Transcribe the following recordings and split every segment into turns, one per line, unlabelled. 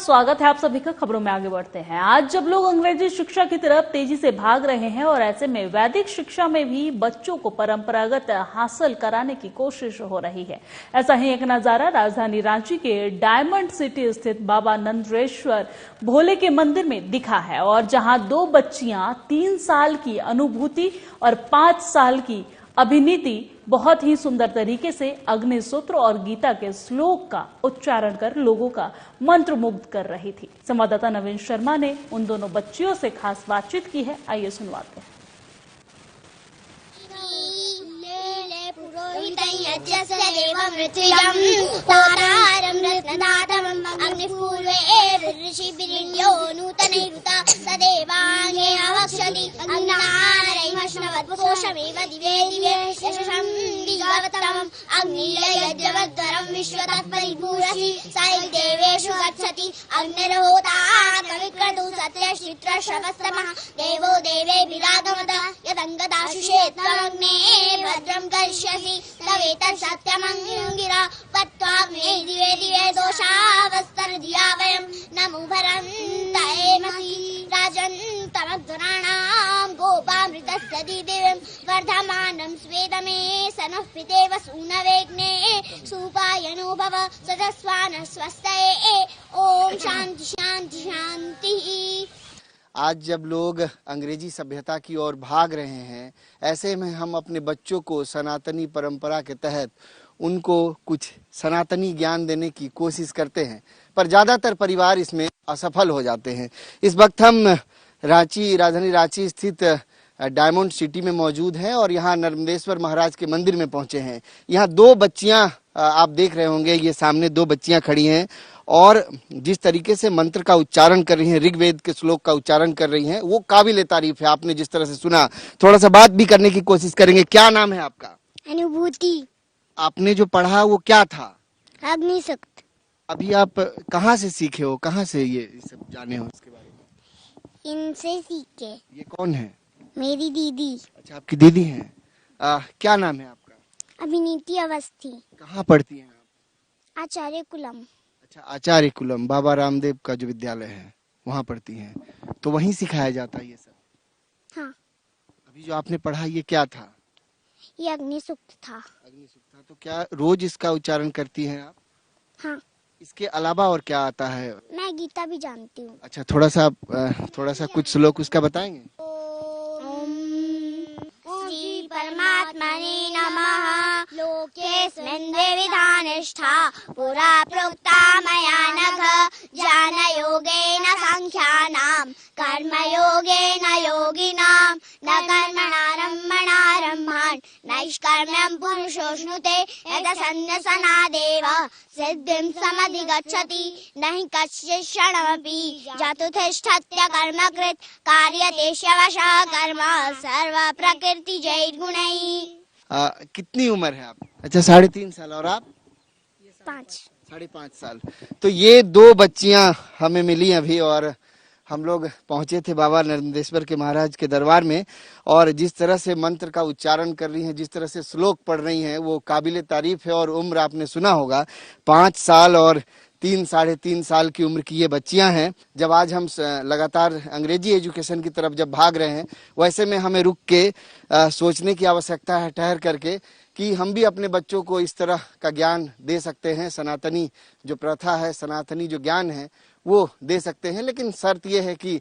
स्वागत है आप सभी का। खबरों में आगे बढ़ते हैं। आज जब लोग अंग्रेजी शिक्षा की तरफ तेजी से भाग रहे हैं और ऐसे में वैदिक शिक्षा में भी बच्चों को परंपरागत हासिल कराने की कोशिश हो रही है। ऐसा ही एक नजारा राजधानी रांची के डायमंड सिटी स्थित बाबा नंदरेश्वर भोले के मंदिर में दिखा है और जहां दो बच्चियां 3 साल की अनुभूति और 5 साल की अभिनीति बहुत ही सुंदर तरीके से अग्निसूत्र और गीता के श्लोक का उच्चारण कर लोगों का मंत्रमुग्ध कर रही थी। संवाददाता नवीन शर्मा ने उन दोनों बच्चियों से खास बातचीत की है, आइए सुनवाते हैं।
देवेषु गच्छति अग्निर्होता कविक्रतु सत्यश्चित्रश्रवस्तमः देवो देवे विरागमत यदङ्गदाशुषे त्वमग्ने भद्रं करिष्यसि तवेतत् सत्यमङ्गिरा पत्वाग्ने दिवे दिवे दोषावस्तरधिया वयं नमो भरन्तायेमहि राजन्तमध्वराणां गोपामृतस्य दिव्यं वर्धमानं स्वेदमे सनः पितेव सूनवेग्ने सुपायनो भव सदस्वान स्वस्तये ओम शांति शांति शांति।
आज जब लोग अंग्रेजी सभ्यता की ओर भाग रहे हैं, ऐसे में हम अपने बच्चों को सनातनी परंपरा के तहत उनको कुछ सनातनी ज्ञान देने की कोशिश करते हैं, पर ज्यादातर परिवार इसमें असफल हो जाते हैं। इस वक्त हम राजधानी रांची स्थित डायमंड सिटी में मौजूद हैं और यहाँ नर्मदेश्वर महाराज के मंदिर में पहुंचे हैं। यहाँ दो बच्चियां आप देख रहे होंगे, ये सामने दो बच्चियां खड़ी हैं और जिस तरीके से मंत्र का उच्चारण कर रही हैं, ऋग्वेद के श्लोक का उच्चारण कर रही हैं, वो काबिले तारीफ है। आपने जिस तरह से सुना, थोड़ा सा बात भी करने की कोशिश करेंगे। क्या नाम है आपका?
अनुभूति।
आपने जो पढ़ा वो क्या था?
अग्निसूत्र।
अभी आप कहाँ से सीखे हो, कहाँ से ये सब जाने हो इसके बारे में?
इनसे सीखे।
ये कौन है?
मेरी दीदी।
अच्छा, आपकी दीदी हैं। क्या नाम है आपका?
अभिनीति अवस्थी।
कहाँ पढ़ती हैं आप?
आचार्य कुलम।
अच्छा, आचार्य कुलम बाबा रामदेव का जो विद्यालय है वहाँ पढ़ती हैं, तो वहीं सिखाया जाता है ये सब?
हाँ।
अभी जो आपने पढ़ा ये क्या था?
ये अग्निसूत्र था।
अग्निसूत्र था। तो क्या रोज इसका उच्चारण करती हैं आप?
हाँ।
इसके अलावा और क्या आता है?
मैं गीता भी जानती हूँ।
अच्छा, थोड़ा सा कुछ श्लोक उसका बताएंगे?
श्री परमात्मने नमः। लोकेऽस्मिन् द्विविधा पुरा प्रोक्ता मया नघ। ज्ञानयोगेन साङ्ख्यानां कर्मयोगेन योगिनां न कर्मणारम्भणारम्भान् नैष्कर्म्यं पुरुषोऽश्नुते यदसन्न्यसनादेव सिद्धिं समधिगच्छति न हि कश्चित् क्षणमपि जतुतिष्ठत्य कर्मकृत् कार्यते शवशः कर्म सर्व प्रकृति जैर्गुणैः।
कितनी उम्र है आप? अच्छा, 3.5 साल। और आप?
5।
5.5 साल। तो ये दो बच्चियां हमें मिली अभी और हम लोग पहुंचे थे बाबा नर्मदेश्वर के महाराज के दरबार में, और जिस तरह से मंत्र का उच्चारण कर रही हैं, जिस तरह से श्लोक पढ़ रही हैं, वो काबिले तारीफ है। और उम्र आपने सुना होगा, 5 साल और 3-3.5 साल की उम्र की ये बच्चियां हैं। जब आज हम लगातार अंग्रेजी एजुकेशन की तरफ जब भाग रहे हैं, वैसे में हमें रुक के सोचने की आवश्यकता है, ठहर करके, कि हम भी अपने बच्चों को इस तरह का ज्ञान दे सकते हैं। सनातनी जो प्रथा है, सनातनी जो ज्ञान है, वो दे सकते हैं। लेकिन शर्त यह है कि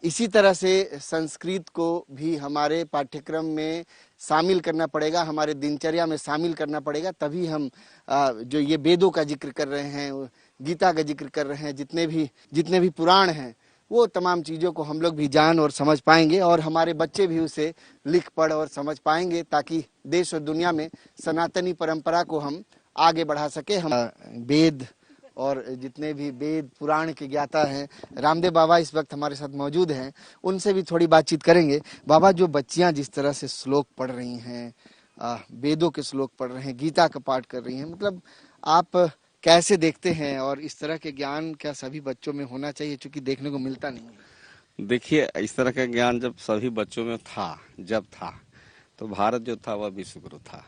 इसी तरह से संस्कृत को भी हमारे पाठ्यक्रम में शामिल करना पड़ेगा, हमारे दिनचर्या में शामिल करना पड़ेगा। तभी हम जो ये वेदों का जिक्र कर रहे हैं, गीता का जिक्र कर रहे हैं, जितने भी पुराण हैं, वो तमाम चीज़ों को हम लोग भी जान और समझ पाएंगे और हमारे बच्चे भी उसे लिख पढ़ और समझ पाएंगे, ताकि देश और दुनिया में सनातनी परंपरा को हम आगे बढ़ा सके। हम वेद और जितने भी वेद पुराण के ज्ञाता हैं, रामदेव बाबा इस वक्त हमारे साथ मौजूद हैं, उनसे भी थोड़ी बातचीत करेंगे। बाबा, जो बच्चियां जिस तरह से श्लोक पढ़ रही हैं, वेदों के श्लोक पढ़ रहे हैं, गीता का पाठ कर रही हैं, मतलब आप कैसे देखते हैं? और इस तरह के ज्ञान क्या सभी बच्चों में होना चाहिए, चूंकि देखने को मिलता नहीं?
देखिए, इस तरह का ज्ञान जब सभी बच्चों में था, जब था, तो भारत जो था वह विश्वगुरु था।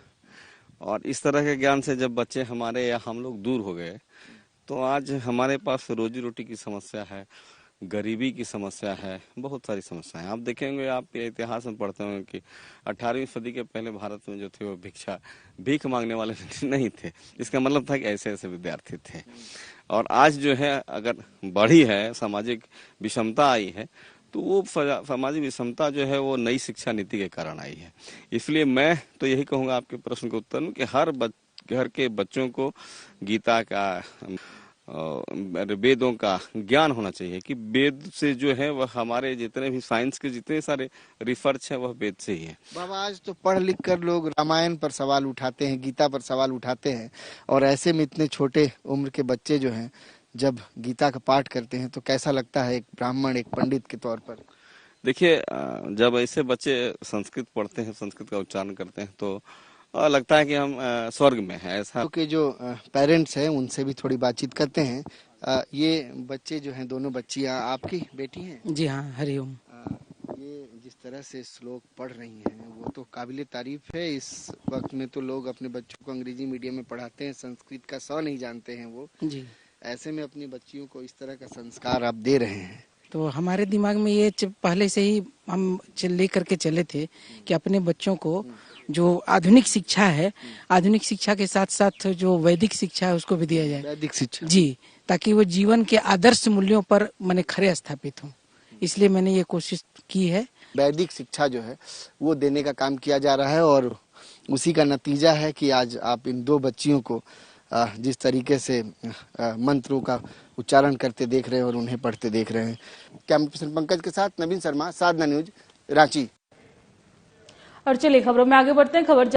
और इस तरह के ज्ञान से जब बच्चे हमारे या हम लोग दूर हो गए, तो आज हमारे पास रोजी रोटी की समस्या है, गरीबी की समस्या है, बहुत सारी समस्याएं। आप देखेंगे, आप इतिहास में पढ़ते होंगे कि 18वीं सदी के पहले भारत में जो थे वो भीख मांगने वाले नहीं थे। इसका मतलब था कि ऐसे ऐसे विद्यार्थी थे। और आज जो है अगर बढ़ी है, सामाजिक विषमता आई है, तो वो सामाजिक विषमता जो है वो नई शिक्षा नीति के कारण आई है। इसलिए मैं तो यही कहूँगा आपके प्रश्न के उत्तर में कि हर घर के बच्चों को गीता का, वेदों का ज्ञान होना चाहिए कि वेद से जो है वह हमारे जितने भी साइंस के जितने सारे रिसर्च है वह वेद से ही है।
बाबा, आज तो पढ़ लिख कर लोग रामायण पर सवाल उठाते हैं, गीता पर सवाल उठाते हैं, और ऐसे में इतने छोटे उम्र के बच्चे जो हैं जब गीता का पाठ करते हैं तो कैसा लगता है एक ब्राह्मण, एक पंडित के तौर पर?
देखिए, जब ऐसे बच्चे संस्कृत पढ़ते हैं, संस्कृत का उच्चारण करते हैं, तो लगता है कि हम स्वर्ग में हैं। ऐसा
क्योंकि जो पेरेंट्स हैं उनसे भी थोड़ी बातचीत करते हैं। ये बच्चे जो हैं, दोनों बच्चियां आपकी बेटी हैं?
जी हाँ, हरिओम।
ये जिस तरह से श्लोक पढ़ रही हैं वो तो काबिले तारीफ है। इस वक्त में तो लोग अपने बच्चों को अंग्रेजी मीडियम में पढ़ाते हैं, संस्कृत का सौ नहीं जानते हैं वो।
जी।
ऐसे में अपनी बच्चियों को इस तरह का संस्कार आप दे रहे हैं,
तो हमारे दिमाग में ये पहले से ही हम ले करके चले थे कि अपने बच्चों को जो आधुनिक शिक्षा है, आधुनिक शिक्षा के साथ साथ जो वैदिक शिक्षा है उसको भी दिया जाए।
वैदिक शिक्षा?
जी, ताकि वो जीवन के आदर्श मूल्यों पर मैंने खरे स्थापित हूँ, इसलिए मैंने ये कोशिश की है।
वैदिक शिक्षा जो है वो देने का काम किया जा रहा है और उसी का नतीजा है कि आज आप इन दो बच्चियों को जिस तरीके से मंत्रों का उच्चारण करते देख रहे हैं और उन्हें पढ़ते देख रहे हैं। कैमरा पर्सन पंकज के साथ नवीन शर्मा, साधना न्यूज, रांची।
और चलिए खबरों में आगे बढ़ते हैं। खबर